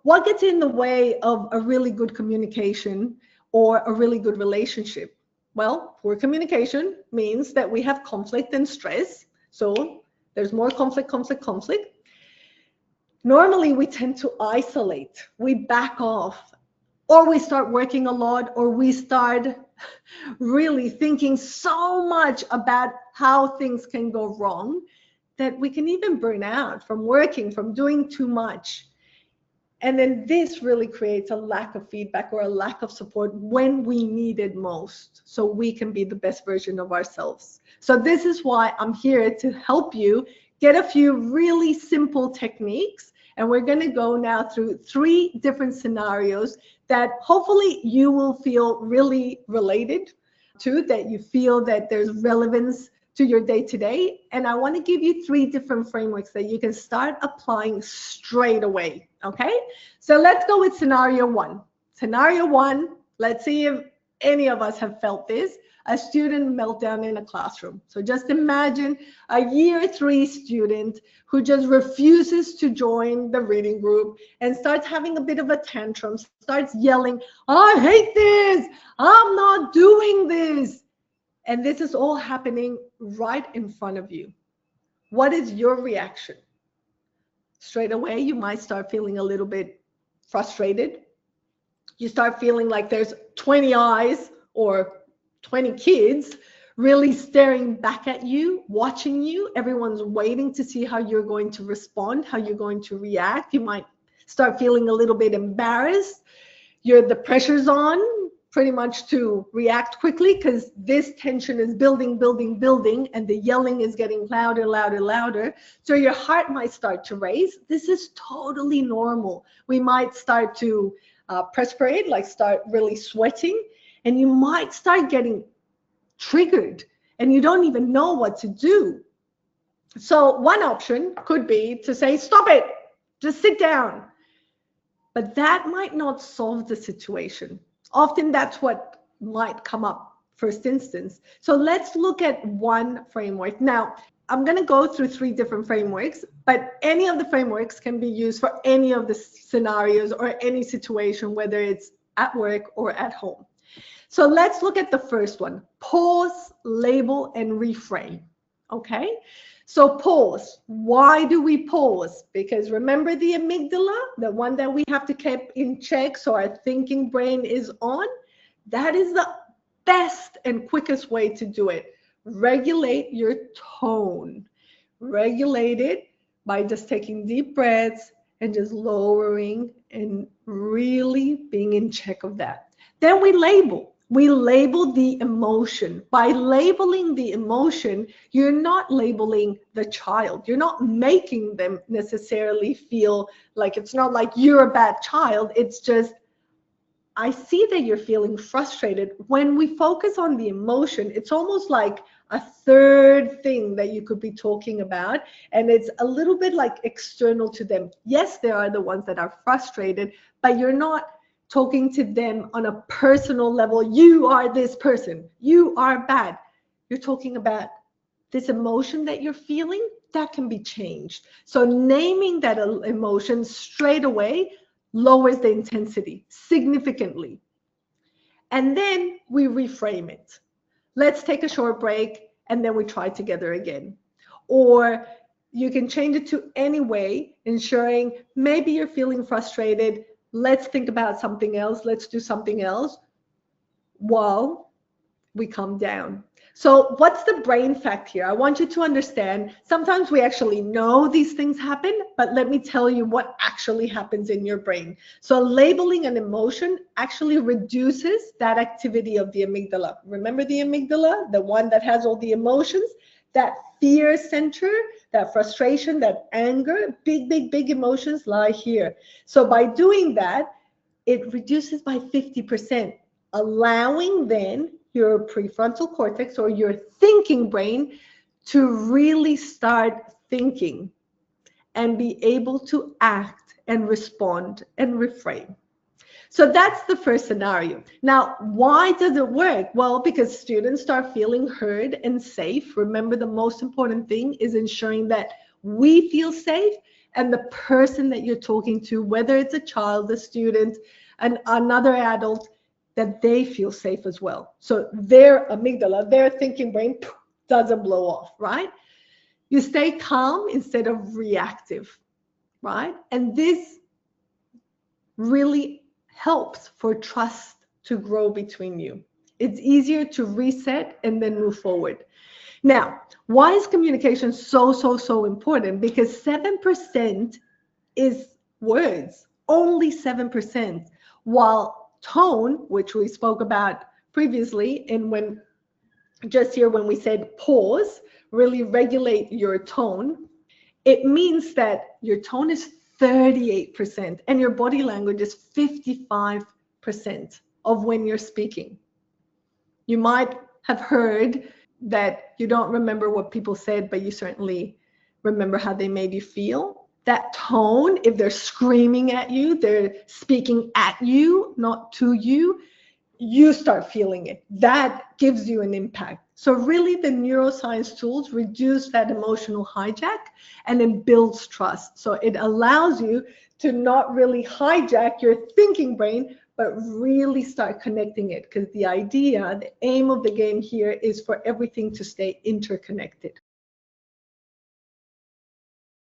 What gets in the way of a really good communication or a really good relationship? Well, poor communication means that we have conflict and stress. So there's more conflict. Normally, we tend to isolate. We back off, or we start working a lot, or we start really thinking so much about how things can go wrong that we can even burn out from working, from doing too much. And then this really creates a lack of feedback or a lack of support when we need it most, so we can be the best version of ourselves. So this is why I'm here to help you get a few really simple techniques. And we're going to go now through 3 different scenarios that hopefully you will feel really related to, that you feel that there's relevance to your day-to-day. And I want to give you 3 different frameworks that you can start applying straight away. Okay, so let's go with scenario 1. Scenario 1, let's see if any of us have felt this: a student meltdown in a classroom. So just imagine a year 3 student who just refuses to join the reading group and starts having a bit of a tantrum, starts yelling, "I hate this, I'm not doing this." And this is all happening right in front of you. What is your reaction? Straight away, you might start feeling a little bit frustrated. You start feeling like there's 20 eyes or 20 kids really staring back at you, watching you. Everyone's waiting to see how you're going to respond, how you're going to react. You might start feeling a little bit embarrassed. The pressure's on pretty much to react quickly because this tension is building, and the yelling is getting louder. So your heart might start to race. This is totally normal. We might start to perspirate, like start really sweating, and you might start getting triggered and you don't even know what to do. So one option could be to say, "Stop it, just sit down." But that might not solve the situation. Often that's what might come up first instance. So let's look at one framework. Now, I'm going to go through 3 different frameworks, but any of the frameworks can be used for any of the scenarios or any situation, whether it's at work or at home. So let's look at the first one: pause, label, and reframe. Okay? So pause. Why do we pause? Because remember the amygdala, the one that we have to keep in check so our thinking brain is on? That is the best and quickest way to do it. Regulate your tone. Regulate it by just taking deep breaths and just lowering and really being in check of that. Then we label. We label the emotion. By labeling the emotion, you're not labeling the child. You're not making them necessarily feel like, it's not like you're a bad child. It's just, I see that you're feeling frustrated. When we focus on the emotion, it's almost like a third thing that you could be talking about. And it's a little bit like external to them. Yes, there are the ones that are frustrated, but you're not talking to them on a personal level. You are this person, you are bad. You're talking about this emotion that you're feeling that can be changed. So naming that emotion straight away lowers the intensity significantly. And then we reframe it. Let's take a short break and then we try together again. Or you can change it to any way, ensuring maybe you're feeling frustrated. Let's think about something else. Let's do something else while we calm down. So what's the brain fact here? I want you to understand, sometimes we actually know these things happen, but let me tell you what actually happens in your brain. So labeling an emotion actually reduces that activity of the amygdala. Remember the amygdala, the one that has all the emotions? That fear center, that frustration, that anger, big emotions lie here. So by doing that, it reduces by 50%, allowing then your prefrontal cortex or your thinking brain to really start thinking and be able to act and respond and reframe. So that's the first scenario. Now, why does it work? Well, because students start feeling heard and safe. Remember, the most important thing is ensuring that we feel safe and the person that you're talking to, whether it's a child, a student, and another adult, that they feel safe as well. So their amygdala, their thinking brain doesn't blow off, right? You stay calm instead of reactive, right? And this really helps for trust to grow between you. It's easier to reset and then move forward. Now, why is communication so important? Because 7% is words, only 7%, while tone, which we spoke about previously, and when just here when we said pause, really regulate your tone, it means that your tone is 38% and your body language is 55% of when you're speaking. You might have heard that you don't remember what people said, but you certainly remember how they made you feel. That tone, if they're screaming at you, they're speaking at you, not to you, you start feeling it. That gives you an impact. So really the neuroscience tools reduce that emotional hijack and it builds trust. So it allows you to not really hijack your thinking brain, but really start connecting it, because the idea, the aim of the game here is for everything to stay interconnected.